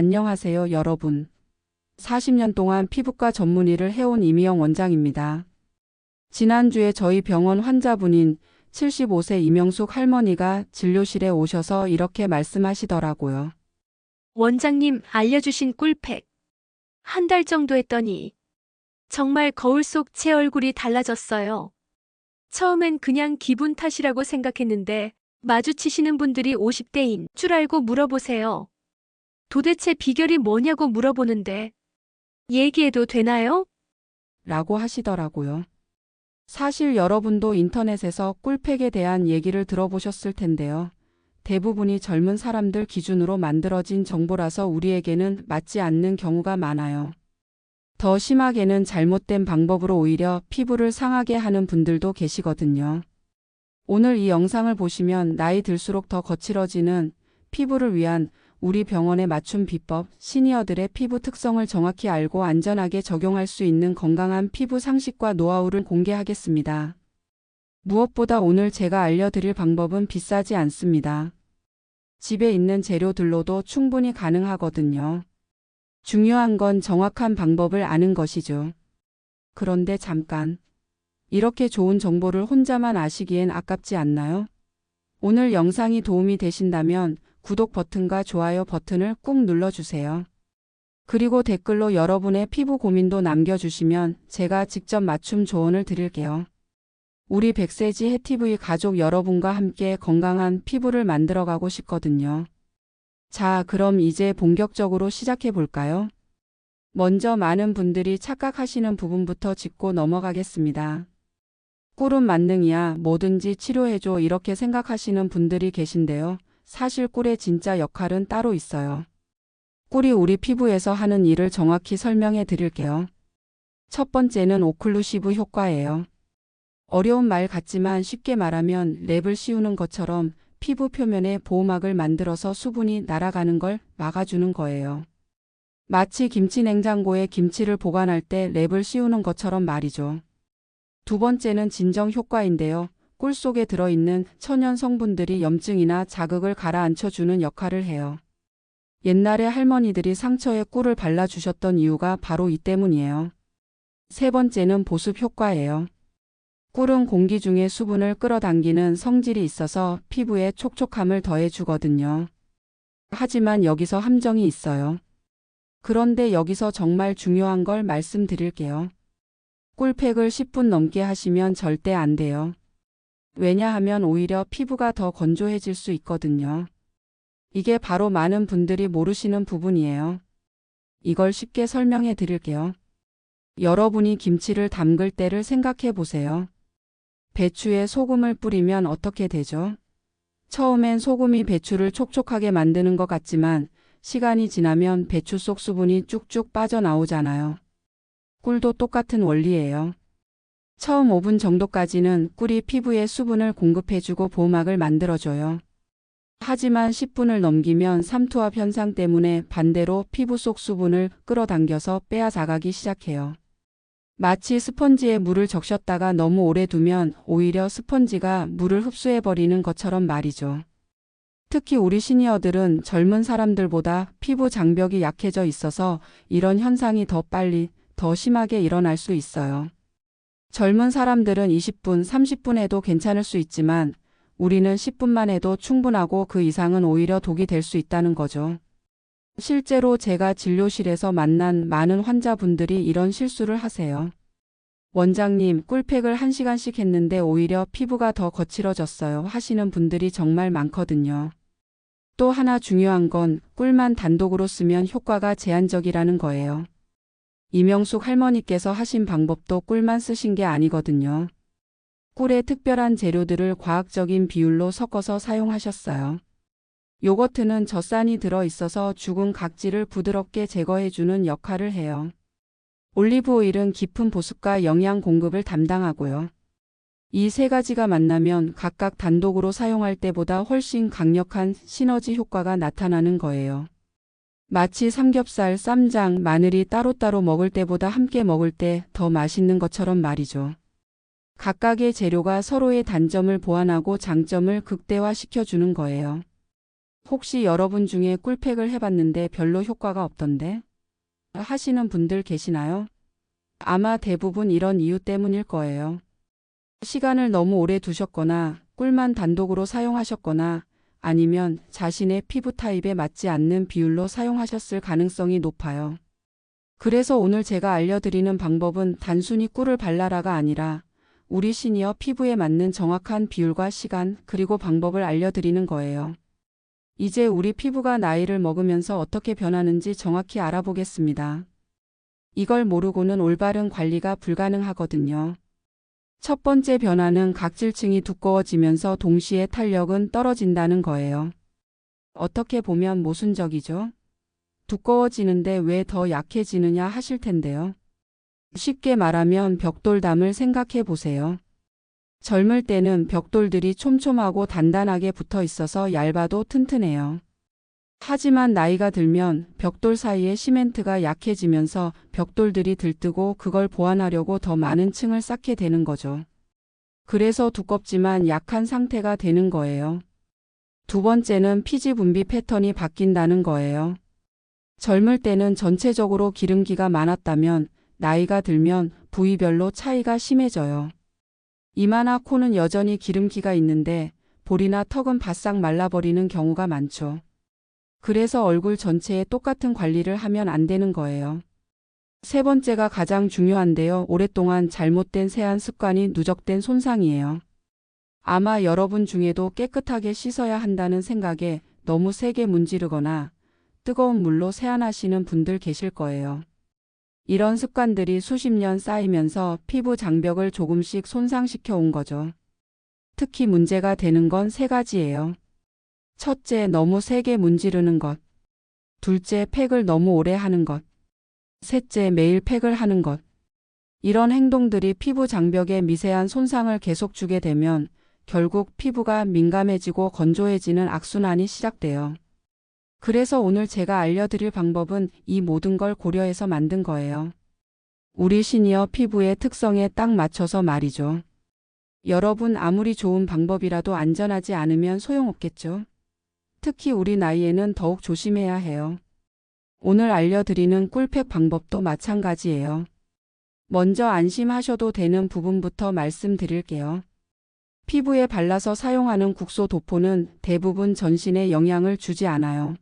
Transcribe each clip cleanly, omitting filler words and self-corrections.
안녕하세요, 여러분. 40년 동안 피부과 전문 일을 해온 이미영 원장입니다. 지난주에 저희 병원 환자분인 75세 이명숙 할머니가 진료실에 오셔서 이렇게 말씀하시더라고요. 원장님 알려주신 꿀팩. 한 달 정도 했더니 정말 거울 속 제 얼굴이 달라졌어요. 처음엔 그냥 기분 탓이라고 생각했는데 마주치시는 분들이 50대인 줄 알고 물어보세요. 도대체 비결이 뭐냐고 물어보는데 얘기해도 되나요? 라고 하시더라고요. 사실 여러분도 인터넷에서 꿀팩에 대한 얘기를 들어보셨을 텐데요. 대부분이 젊은 사람들 기준으로 만들어진 정보라서 우리에게는 맞지 않는 경우가 많아요. 더 심하게는 잘못된 방법으로 오히려 피부를 상하게 하는 분들도 계시거든요. 오늘 이 영상을 보시면 나이 들수록 더 거칠어지는 피부를 위한 우리 병원의 맞춤 비법, 시니어들의 피부 특성을 정확히 알고 안전하게 적용할 수 있는 건강한 피부 상식과 노하우를 공개하겠습니다. 무엇보다 오늘 제가 알려드릴 방법은 비싸지 않습니다. 집에 있는 재료들로도 충분히 가능하거든요. 중요한 건 정확한 방법을 아는 것이죠. 그런데 잠깐. 이렇게 좋은 정보를 혼자만 아시기엔 아깝지 않나요? 오늘 영상이 도움이 되신다면 구독 버튼과 좋아요 버튼을 꾹 눌러주세요. 그리고 댓글로 여러분의 피부 고민도 남겨주시면 제가 직접 맞춤 조언을 드릴게요. 우리 백세지 해티브이 가족 여러분과 함께 건강한 피부를 만들어가고 싶거든요. 자, 그럼 이제 본격적으로 시작해 볼까요? 먼저 많은 분들이 착각하시는 부분부터 짚고 넘어가겠습니다. 꿀은 만능이야, 뭐든지 치료해줘 이렇게 생각하시는 분들이 계신데요. 사실 꿀의 진짜 역할은 따로 있어요. 꿀이 우리 피부에서 하는 일을 정확히 설명해 드릴게요. 첫 번째는 오클루시브 효과예요. 어려운 말 같지만 쉽게 말하면 랩을 씌우는 것처럼 피부 표면에 보호막을 만들어서 수분이 날아가는 걸 막아주는 거예요. 마치 김치 냉장고에 김치를 보관할 때 랩을 씌우는 것처럼 말이죠. 두 번째는 진정 효과인데요. 꿀 속에 들어있는 천연 성분들이 염증이나 자극을 가라앉혀주는 역할을 해요. 옛날에 할머니들이 상처에 꿀을 발라주셨던 이유가 바로 이 때문이에요. 세 번째는 보습 효과예요. 꿀은 공기 중에 수분을 끌어당기는 성질이 있어서 피부에 촉촉함을 더해주거든요. 하지만 여기서 함정이 있어요. 그런데 여기서 정말 중요한 걸 말씀드릴게요. 꿀팩을 10분 넘게 하시면 절대 안 돼요. 왜냐하면 오히려 피부가 더 건조해질 수 있거든요. 이게 바로 많은 분들이 모르시는 부분이에요. 이걸 쉽게 설명해 드릴게요. 여러분이 김치를 담글 때를 생각해 보세요. 배추에 소금을 뿌리면 어떻게 되죠? 처음엔 소금이 배추를 촉촉하게 만드는 것 같지만 시간이 지나면 배추 속 수분이 쭉쭉 빠져나오잖아요. 꿀도 똑같은 원리예요. 처음 5분 정도까지는 꿀이 피부에 수분을 공급해주고 보호막을 만들어줘요. 하지만 10분을 넘기면 삼투압 현상 때문에 반대로 피부 속 수분을 끌어당겨서 빼앗아가기 시작해요. 마치 스펀지에 물을 적셨다가 너무 오래 두면 오히려 스펀지가 물을 흡수해버리는 것처럼 말이죠. 특히 우리 시니어들은 젊은 사람들보다 피부 장벽이 약해져 있어서 이런 현상이 더 빨리, 더 심하게 일어날 수 있어요. 젊은 사람들은 20분, 30분 해도 괜찮을 수 있지만 우리는 10분만 해도 충분하고 그 이상은 오히려 독이 될 수 있다는 거죠. 실제로 제가 진료실에서 만난 많은 환자분들이 이런 실수를 하세요. 원장님, 꿀팩을 1시간씩 했는데 오히려 피부가 더 거칠어졌어요 하시는 분들이 정말 많거든요. 또 하나 중요한 건 꿀만 단독으로 쓰면 효과가 제한적이라는 거예요. 이명숙 할머니께서 하신 방법도 꿀만 쓰신 게 아니거든요. 꿀의 특별한 재료들을 과학적인 비율로 섞어서 사용하셨어요. 요거트는 젖산이 들어있어서 죽은 각질을 부드럽게 제거해주는 역할을 해요. 올리브 오일은 깊은 보습과 영양 공급을 담당하고요. 이 세 가지가 만나면 각각 단독으로 사용할 때보다 훨씬 강력한 시너지 효과가 나타나는 거예요. 마치 삼겹살, 쌈장, 마늘이 따로따로 먹을 때보다 함께 먹을 때 더 맛있는 것처럼 말이죠. 각각의 재료가 서로의 단점을 보완하고 장점을 극대화시켜주는 거예요. 혹시 여러분 중에 꿀팩을 해봤는데 별로 효과가 없던데? 하시는 분들 계시나요? 아마 대부분 이런 이유 때문일 거예요. 시간을 너무 오래 두셨거나 꿀만 단독으로 사용하셨거나 아니면 자신의 피부 타입에 맞지 않는 비율로 사용하셨을 가능성이 높아요. 그래서 오늘 제가 알려드리는 방법은 단순히 꿀을 발라라가 아니라 우리 시니어 피부에 맞는 정확한 비율과 시간 그리고 방법을 알려드리는 거예요. 이제 우리 피부가 나이를 먹으면서 어떻게 변하는지 정확히 알아보겠습니다. 이걸 모르고는 올바른 관리가 불가능하거든요. 첫 번째 변화는 각질층이 두꺼워지면서 동시에 탄력은 떨어진다는 거예요. 어떻게 보면 모순적이죠? 두꺼워지는데 왜 더 약해지느냐 하실 텐데요. 쉽게 말하면 벽돌담을 생각해 보세요. 젊을 때는 벽돌들이 촘촘하고 단단하게 붙어 있어서 얇아도 튼튼해요. 하지만 나이가 들면 벽돌 사이에 시멘트가 약해지면서 벽돌들이 들뜨고 그걸 보완하려고 더 많은 층을 쌓게 되는 거죠. 그래서 두껍지만 약한 상태가 되는 거예요. 두 번째는 피지 분비 패턴이 바뀐다는 거예요. 젊을 때는 전체적으로 기름기가 많았다면 나이가 들면 부위별로 차이가 심해져요. 이마나 코는 여전히 기름기가 있는데 볼이나 턱은 바싹 말라버리는 경우가 많죠. 그래서 얼굴 전체에 똑같은 관리를 하면 안 되는 거예요. 세 번째가 가장 중요한데요. 오랫동안 잘못된 세안 습관이 누적된 손상이에요. 아마 여러분 중에도 깨끗하게 씻어야 한다는 생각에 너무 세게 문지르거나 뜨거운 물로 세안하시는 분들 계실 거예요. 이런 습관들이 수십 년 쌓이면서 피부 장벽을 조금씩 손상시켜 온 거죠. 특히 문제가 되는 건 세 가지예요. 첫째, 너무 세게 문지르는 것. 둘째, 팩을 너무 오래 하는 것. 셋째, 매일 팩을 하는 것. 이런 행동들이 피부 장벽에 미세한 손상을 계속 주게 되면 결국 피부가 민감해지고 건조해지는 악순환이 시작돼요. 그래서 오늘 제가 알려드릴 방법은 이 모든 걸 고려해서 만든 거예요. 우리 시니어 피부의 특성에 딱 맞춰서 말이죠. 여러분 아무리 좋은 방법이라도 안전하지 않으면 소용없겠죠. 특히 우리 나이에는 더욱 조심해야 해요. 오늘 알려드리는 꿀팩 방법도 마찬가지예요. 먼저 안심하셔도 되는 부분부터 말씀드릴게요. 피부에 발라서 사용하는 국소 도포는 대부분 전신에 영향을 주지 않아요.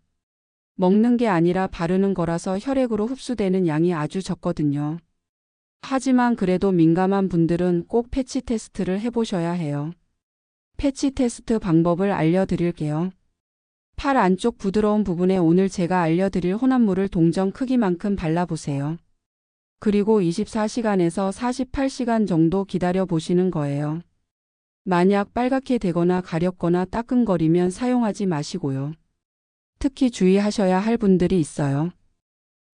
먹는 게 아니라 바르는 거라서 혈액으로 흡수되는 양이 아주 적거든요. 하지만 그래도 민감한 분들은 꼭 패치 테스트를 해보셔야 해요. 패치 테스트 방법을 알려드릴게요. 팔 안쪽 부드러운 부분에 오늘 제가 알려드릴 혼합물을 동전 크기만큼 발라보세요. 그리고 24시간에서 48시간 정도 기다려 보시는 거예요. 만약 빨갛게 되거나 가렵거나 따끔거리면 사용하지 마시고요. 특히 주의하셔야 할 분들이 있어요.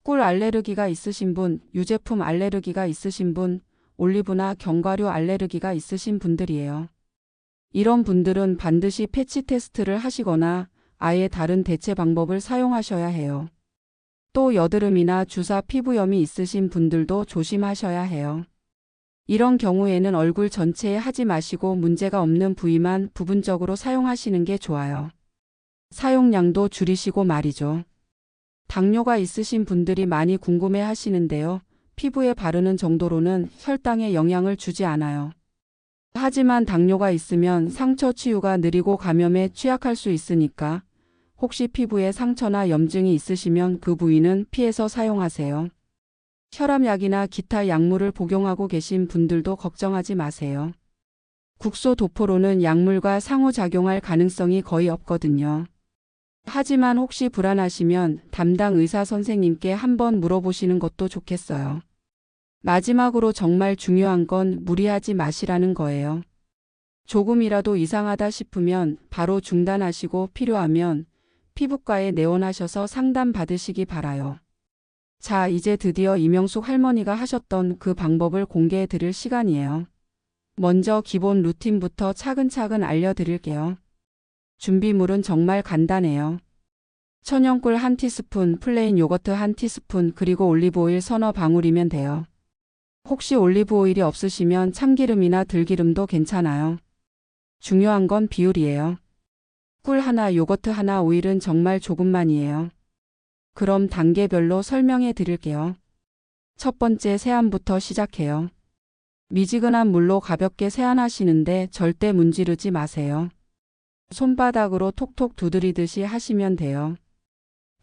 꿀 알레르기가 있으신 분, 유제품 알레르기가 있으신 분, 올리브나 견과류 알레르기가 있으신 분들이에요. 이런 분들은 반드시 패치 테스트를 하시거나 아예 다른 대체 방법을 사용하셔야 해요. 또 여드름이나 주사 피부염이 있으신 분들도 조심하셔야 해요. 이런 경우에는 얼굴 전체에 하지 마시고 문제가 없는 부위만 부분적으로 사용하시는 게 좋아요. 사용량도 줄이시고 말이죠. 당뇨가 있으신 분들이 많이 궁금해 하시는데요. 피부에 바르는 정도로는 혈당에 영향을 주지 않아요. 하지만 당뇨가 있으면 상처 치유가 느리고 감염에 취약할 수 있으니까 혹시 피부에 상처나 염증이 있으시면 그 부위는 피해서 사용하세요. 혈압약이나 기타 약물을 복용하고 계신 분들도 걱정하지 마세요. 국소 도포로는 약물과 상호작용할 가능성이 거의 없거든요. 하지만 혹시 불안하시면 담당 의사 선생님께 한번 물어보시는 것도 좋겠어요. 마지막으로 정말 중요한 건 무리하지 마시라는 거예요. 조금이라도 이상하다 싶으면 바로 중단하시고 필요하면 피부과에 내원하셔서 상담 받으시기 바라요. 자, 이제 드디어 이명숙 할머니가 하셨던 그 방법을 공개해 드릴 시간이에요. 먼저 기본 루틴부터 차근차근 알려드릴게요. 준비물은 정말 간단해요. 천연꿀 1티스푼, 플레인 요거트 1티스푼, 그리고 올리브오일 서너 방울이면 돼요. 혹시 올리브오일이 없으시면 참기름이나 들기름도 괜찮아요. 중요한 건 비율이에요. 꿀 하나, 요거트 하나, 오일은 정말 조금만이에요. 그럼 단계별로 설명해 드릴게요. 첫 번째, 세안부터 시작해요. 미지근한 물로 가볍게 세안하시는데 절대 문지르지 마세요. 손바닥으로 톡톡 두드리듯이 하시면 돼요.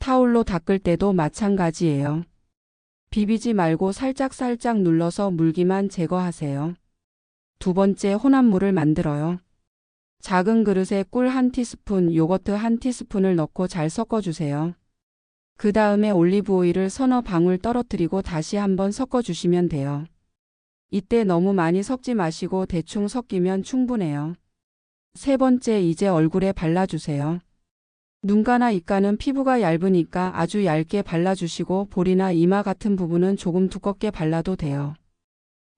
타올로 닦을 때도 마찬가지예요. 비비지 말고 살짝살짝 눌러서 물기만 제거하세요. 두 번째, 혼합물을 만들어요. 작은 그릇에 꿀 1티스푼, 요거트 1티스푼을 넣고 잘 섞어주세요. 그 다음에 올리브 오일을 서너 방울 떨어뜨리고 다시 한번 섞어주시면 돼요. 이때 너무 많이 섞지 마시고 대충 섞이면 충분해요. 세 번째, 이제 얼굴에 발라주세요. 눈가나 입가는 피부가 얇으니까 아주 얇게 발라주시고 볼이나 이마 같은 부분은 조금 두껍게 발라도 돼요.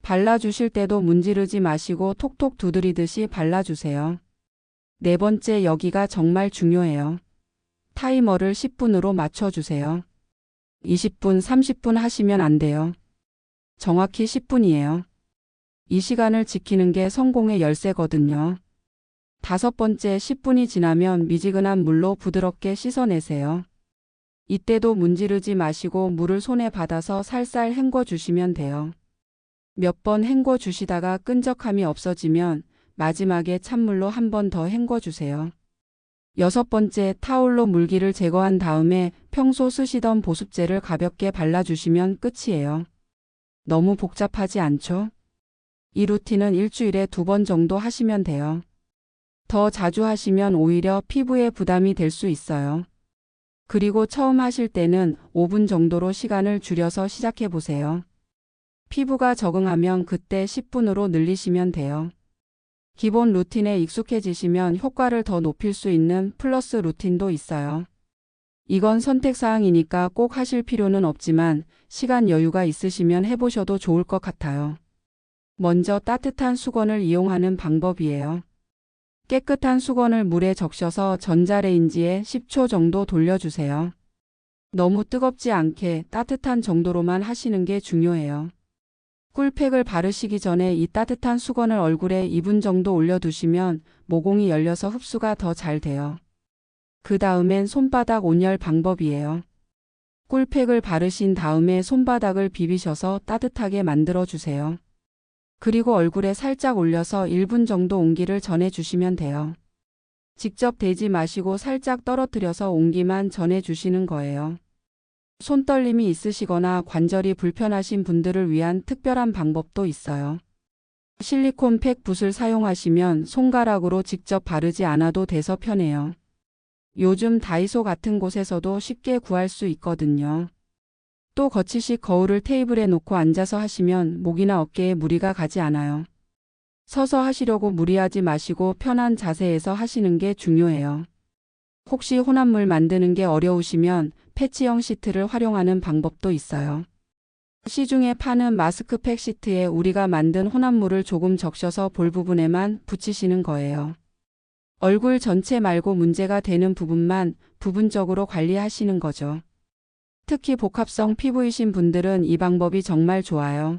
발라주실 때도 문지르지 마시고 톡톡 두드리듯이 발라주세요. 네 번째, 여기가 정말 중요해요. 타이머를 10분으로 맞춰주세요. 20분, 30분 하시면 안 돼요. 정확히 10분이에요. 이 시간을 지키는 게 성공의 열쇠거든요. 다섯 번째, 10분이 지나면 미지근한 물로 부드럽게 씻어내세요. 이때도 문지르지 마시고 물을 손에 받아서 살살 헹궈 주시면 돼요. 몇 번 헹궈 주시다가 끈적함이 없어지면 마지막에 찬물로 한 번 더 헹궈 주세요. 여섯 번째, 타올로 물기를 제거한 다음에 평소 쓰시던 보습제를 가볍게 발라주시면 끝이에요. 너무 복잡하지 않죠? 이 루틴은 일주일에 2번 정도 하시면 돼요. 더 자주 하시면 오히려 피부에 부담이 될 수 있어요. 그리고 처음 하실 때는 5분 정도로 시간을 줄여서 시작해 보세요. 피부가 적응하면 그때 10분으로 늘리시면 돼요. 기본 루틴에 익숙해지시면 효과를 더 높일 수 있는 플러스 루틴도 있어요. 이건 선택사항이니까 꼭 하실 필요는 없지만 시간 여유가 있으시면 해보셔도 좋을 것 같아요. 먼저 따뜻한 수건을 이용하는 방법이에요. 깨끗한 수건을 물에 적셔서 전자레인지에 10초 정도 돌려주세요. 너무 뜨겁지 않게 따뜻한 정도로만 하시는 게 중요해요. 꿀팩을 바르시기 전에 이 따뜻한 수건을 얼굴에 2분 정도 올려두시면 모공이 열려서 흡수가 더 잘 돼요. 그 다음엔 손바닥 온열 방법이에요. 꿀팩을 바르신 다음에 손바닥을 비비셔서 따뜻하게 만들어주세요. 그리고 얼굴에 살짝 올려서 1분 정도 온기를 전해주시면 돼요. 직접 대지 마시고 살짝 떨어뜨려서 온기만 전해주시는 거예요. 손떨림이 있으시거나 관절이 불편하신 분들을 위한 특별한 방법도 있어요. 실리콘 팩 붓을 사용하시면 손가락으로 직접 바르지 않아도 돼서 편해요. 요즘 다이소 같은 곳에서도 쉽게 구할 수 있거든요. 또 거치식 거울을 테이블에 놓고 앉아서 하시면 목이나 어깨에 무리가 가지 않아요. 서서 하시려고 무리하지 마시고 편한 자세에서 하시는 게 중요해요. 혹시 혼합물 만드는 게 어려우시면 패치형 시트를 활용하는 방법도 있어요. 시중에 파는 마스크팩 시트에 우리가 만든 혼합물을 조금 적셔서 볼 부분에만 붙이시는 거예요. 얼굴 전체 말고 문제가 되는 부분만 부분적으로 관리하시는 거죠. 특히 복합성 피부이신 분들은 이 방법이 정말 좋아요.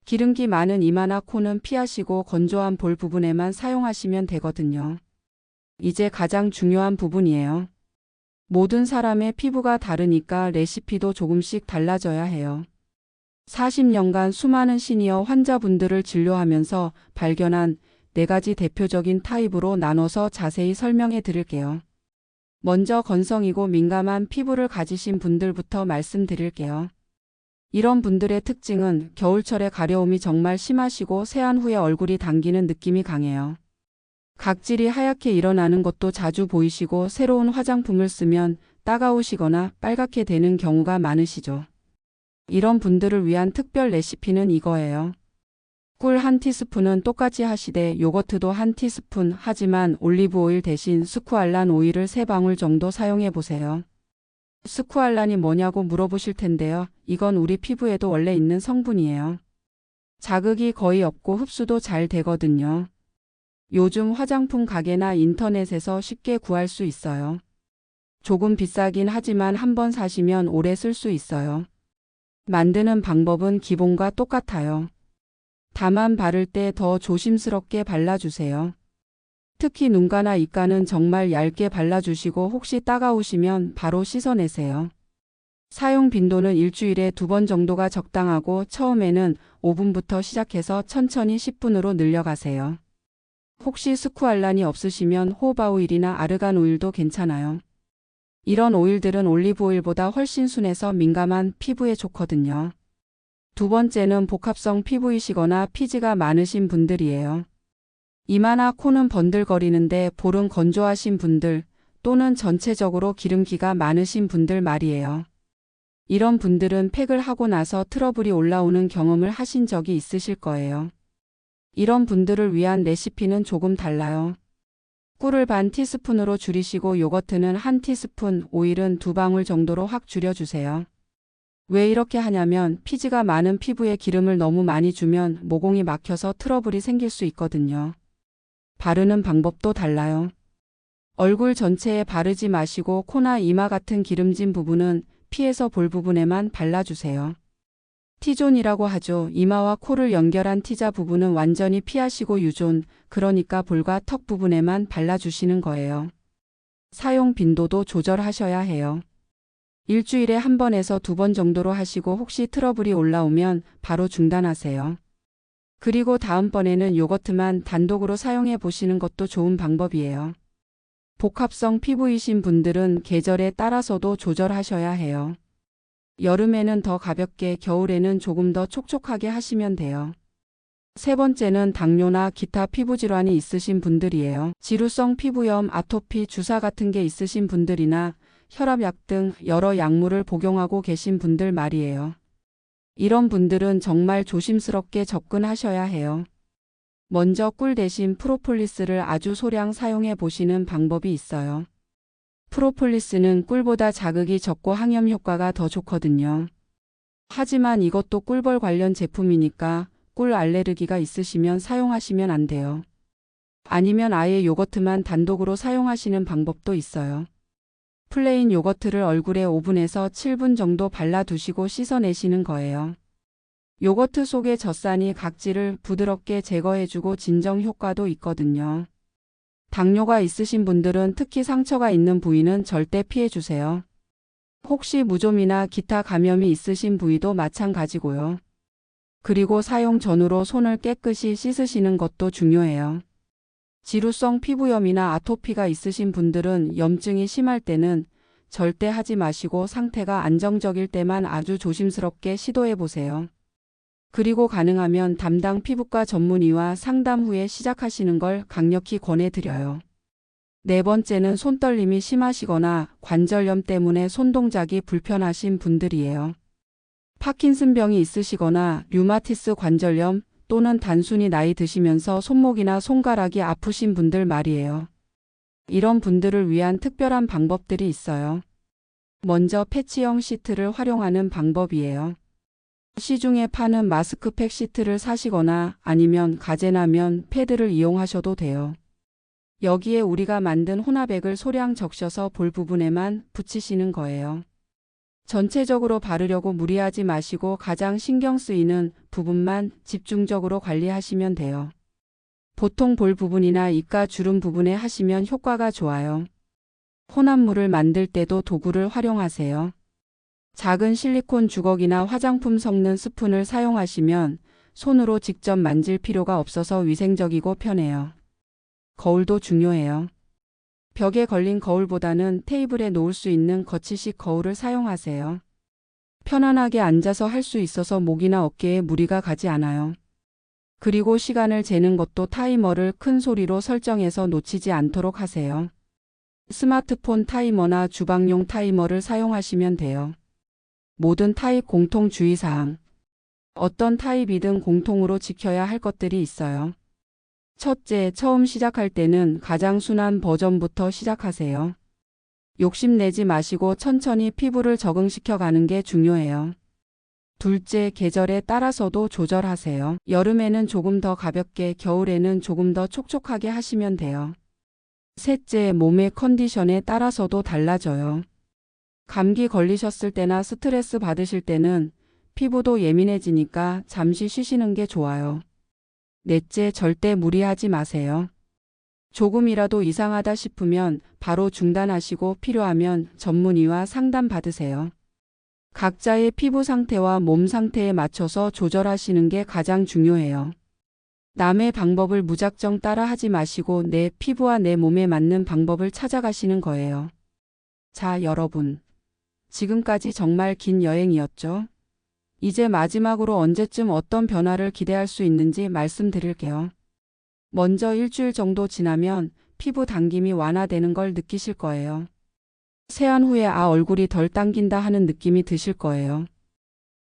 기름기 많은 이마나 코는 피하시고 건조한 볼 부분에만 사용하시면 되거든요. 이제 가장 중요한 부분이에요. 모든 사람의 피부가 다르니까 레시피도 조금씩 달라져야 해요. 40년간 수많은 시니어 환자분들을 진료하면서 발견한 4가지 대표적인 타입으로 나눠서 자세히 설명해 드릴게요. 먼저 건성이고 민감한 피부를 가지신 분들부터 말씀드릴게요. 이런 분들의 특징은 겨울철에 가려움이 정말 심하시고 세안 후에 얼굴이 당기는 느낌이 강해요. 각질이 하얗게 일어나는 것도 자주 보이시고 새로운 화장품을 쓰면 따가우시거나 빨갛게 되는 경우가 많으시죠. 이런 분들을 위한 특별 레시피는 이거예요. 꿀 1티스푼은 똑같이 하시되 요거트도 1티스푼 하지만 올리브 오일 대신 스쿠알란 오일을 3방울 정도 사용해 보세요. 스쿠알란이 뭐냐고 물어보실 텐데요. 이건 우리 피부에도 원래 있는 성분이에요. 자극이 거의 없고 흡수도 잘 되거든요. 요즘 화장품 가게나 인터넷에서 쉽게 구할 수 있어요. 조금 비싸긴 하지만 한번 사시면 오래 쓸 수 있어요. 만드는 방법은 기본과 똑같아요. 다만 바를 때 더 조심스럽게 발라주세요. 특히 눈가나 입가는 정말 얇게 발라주시고 혹시 따가우시면 바로 씻어내세요. 사용 빈도는 일주일에 2번 정도가 적당하고 처음에는 5분부터 시작해서 천천히 10분으로 늘려가세요. 혹시 스쿠알란이 없으시면 호호바 오일이나 아르간 오일도 괜찮아요. 이런 오일들은 올리브 오일보다 훨씬 순해서 민감한 피부에 좋거든요. 두 번째는 복합성 피부이시거나 피지가 많으신 분들이에요. 이마나 코는 번들거리는데 볼은 건조하신 분들 또는 전체적으로 기름기가 많으신 분들 말이에요. 이런 분들은 팩을 하고 나서 트러블이 올라오는 경험을 하신 적이 있으실 거예요. 이런 분들을 위한 레시피는 조금 달라요. 꿀을 반 티스푼으로 줄이시고 요거트는 1티스푼, 오일은 2방울 정도로 확 줄여주세요. 왜 이렇게 하냐면 피지가 많은 피부에 기름을 너무 많이 주면 모공이 막혀서 트러블이 생길 수 있거든요. 바르는 방법도 달라요. 얼굴 전체에 바르지 마시고 코나 이마 같은 기름진 부분은 피에서 볼 부분에만 발라주세요. T존이라고 하죠. 이마와 코를 연결한 T자 부분은 완전히 피하시고 U존, 그러니까 볼과 턱 부분에만 발라주시는 거예요. 사용 빈도도 조절하셔야 해요. 일주일에 1번에서 2번 정도로 하시고 혹시 트러블이 올라오면 바로 중단하세요. 그리고 다음번에는 요거트만 단독으로 사용해 보시는 것도 좋은 방법이에요. 복합성 피부이신 분들은 계절에 따라서도 조절하셔야 해요. 여름에는 더 가볍게, 겨울에는 조금 더 촉촉하게 하시면 돼요. 세 번째는 당뇨나 기타 피부 질환이 있으신 분들이에요. 지루성 피부염, 아토피, 주사 같은 게 있으신 분들이나 혈압약 등 여러 약물을 복용하고 계신 분들 말이에요. 이런 분들은 정말 조심스럽게 접근하셔야 해요. 먼저 꿀 대신 프로폴리스를 아주 소량 사용해 보시는 방법이 있어요. 프로폴리스는 꿀보다 자극이 적고 항염 효과가 더 좋거든요. 하지만 이것도 꿀벌 관련 제품이니까 꿀 알레르기가 있으시면 사용하시면 안 돼요. 아니면 아예 요거트만 단독으로 사용하시는 방법도 있어요. 플레인 요거트를 얼굴에 5분에서 7분 정도 발라두시고 씻어내시는 거예요. 요거트 속의 젖산이 각질을 부드럽게 제거해주고 진정 효과도 있거든요. 당뇨가 있으신 분들은 특히 상처가 있는 부위는 절대 피해주세요. 혹시 무좀이나 기타 감염이 있으신 부위도 마찬가지고요. 그리고 사용 전후로 손을 깨끗이 씻으시는 것도 중요해요. 지루성 피부염이나 아토피가 있으신 분들은 염증이 심할 때는 절대 하지 마시고 상태가 안정적일 때만 아주 조심스럽게 시도해 보세요. 그리고 가능하면 담당 피부과 전문의와 상담 후에 시작하시는 걸 강력히 권해드려요. 네 번째는 손떨림이 심하시거나 관절염 때문에 손동작이 불편하신 분들이에요. 파킨슨병이 있으시거나 류마티스 관절염 또는 단순히 나이 드시면서 손목이나 손가락이 아프신 분들 말이에요. 이런 분들을 위한 특별한 방법들이 있어요. 먼저 패치형 시트를 활용하는 방법이에요. 시중에 파는 마스크팩 시트를 사시거나 아니면 가제나면 패드를 이용하셔도 돼요. 여기에 우리가 만든 혼합액을 소량 적셔서 볼 부분에만 붙이시는 거예요. 전체적으로 바르려고 무리하지 마시고 가장 신경 쓰이는 부분만 집중적으로 관리하시면 돼요. 보통 볼 부분이나 입가 주름 부분에 하시면 효과가 좋아요. 혼합물을 만들 때도 도구를 활용하세요. 작은 실리콘 주걱이나 화장품 섞는 스푼을 사용하시면 손으로 직접 만질 필요가 없어서 위생적이고 편해요. 거울도 중요해요. 벽에 걸린 거울보다는 테이블에 놓을 수 있는 거치식 거울을 사용하세요. 편안하게 앉아서 할 수 있어서 목이나 어깨에 무리가 가지 않아요. 그리고 시간을 재는 것도 타이머를 큰 소리로 설정해서 놓치지 않도록 하세요. 스마트폰 타이머나 주방용 타이머를 사용하시면 돼요. 모든 타입 공통 주의사항. 어떤 타입이든 공통으로 지켜야 할 것들이 있어요. 첫째, 처음 시작할 때는 가장 순한 버전부터 시작하세요. 욕심내지 마시고 천천히 피부를 적응시켜 가는 게 중요해요. 둘째, 계절에 따라서도 조절하세요. 여름에는 조금 더 가볍게, 겨울에는 조금 더 촉촉하게 하시면 돼요. 셋째, 몸의 컨디션에 따라서도 달라져요. 감기 걸리셨을 때나 스트레스 받으실 때는 피부도 예민해지니까 잠시 쉬시는 게 좋아요. 넷째, 절대 무리하지 마세요. 조금이라도 이상하다 싶으면 바로 중단하시고 필요하면 전문의와 상담 받으세요. 각자의 피부 상태와 몸 상태에 맞춰서 조절하시는 게 가장 중요해요. 남의 방법을 무작정 따라 하지 마시고 내 피부와 내 몸에 맞는 방법을 찾아가시는 거예요. 자, 여러분. 지금까지 정말 긴 여행이었죠? 이제 마지막으로 언제쯤 어떤 변화를 기대할 수 있는지 말씀드릴게요. 먼저 일주일 정도 지나면 피부 당김이 완화되는 걸 느끼실 거예요. 세안 후에 얼굴이 덜 당긴다 하는 느낌이 드실 거예요.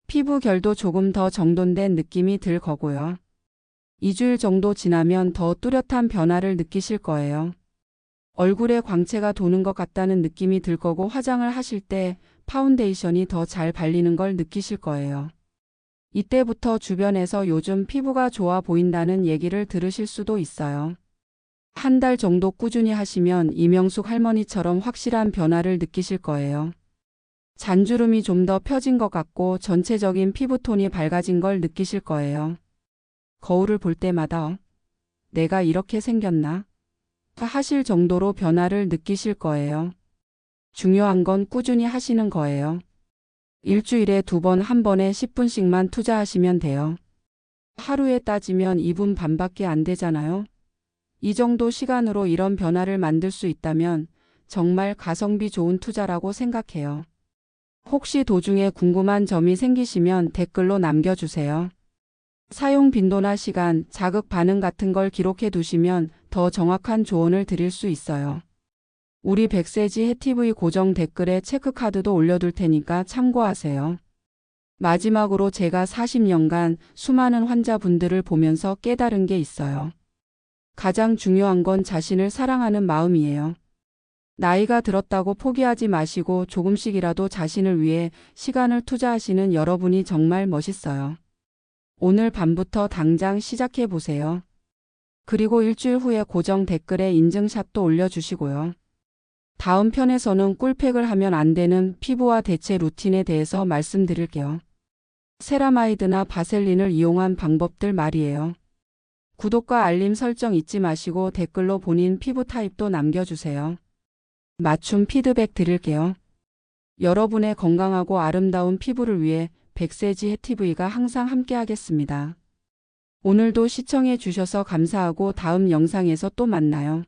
피부 결도 조금 더 정돈된 느낌이 들 거고요. 2주일 정도 지나면 더 뚜렷한 변화를 느끼실 거예요. 얼굴에 광채가 도는 것 같다는 느낌이 들 거고 화장을 하실 때 파운데이션이 더 잘 발리는 걸 느끼실 거예요. 이때부터 주변에서 요즘 피부가 좋아 보인다는 얘기를 들으실 수도 있어요. 한 달 정도 꾸준히 하시면 이명숙 할머니처럼 확실한 변화를 느끼실 거예요. 잔주름이 좀 더 펴진 것 같고 전체적인 피부톤이 밝아진 걸 느끼실 거예요. 거울을 볼 때마다 내가 이렇게 생겼나? 하실 정도로 변화를 느끼실 거예요. 중요한 건 꾸준히 하시는 거예요. 일주일에 2번, 한 번에 10분씩만 투자하시면 돼요. 하루에 따지면 2분 반밖에 안 되잖아요. 이 정도 시간으로 이런 변화를 만들 수 있다면 정말 가성비 좋은 투자라고 생각해요. 혹시 도중에 궁금한 점이 생기시면 댓글로 남겨주세요. 사용 빈도나 시간, 자극 반응 같은 걸 기록해 두시면 더 정확한 조언을 드릴 수 있어요. 우리 백세지 해TV 고정 댓글에 체크카드도 올려둘 테니까 참고하세요. 마지막으로 제가 40년간 수많은 환자분들을 보면서 깨달은 게 있어요. 가장 중요한 건 자신을 사랑하는 마음이에요. 나이가 들었다고 포기하지 마시고 조금씩이라도 자신을 위해 시간을 투자하시는 여러분이 정말 멋있어요. 오늘 밤부터 당장 시작해 보세요. 그리고 일주일 후에 고정 댓글에 인증샷도 올려주시고요. 다음 편에서는 꿀팩을 하면 안 되는 피부와 대체 루틴에 대해서 말씀드릴게요. 세라마이드나 바셀린을 이용한 방법들 말이에요. 구독과 알림 설정 잊지 마시고 댓글로 본인 피부 타입도 남겨주세요. 맞춤 피드백 드릴게요. 여러분의 건강하고 아름다운 피부를 위해 백세지 해TV가 항상 함께하겠습니다. 오늘도 시청해 주셔서 감사하고 다음 영상에서 또 만나요.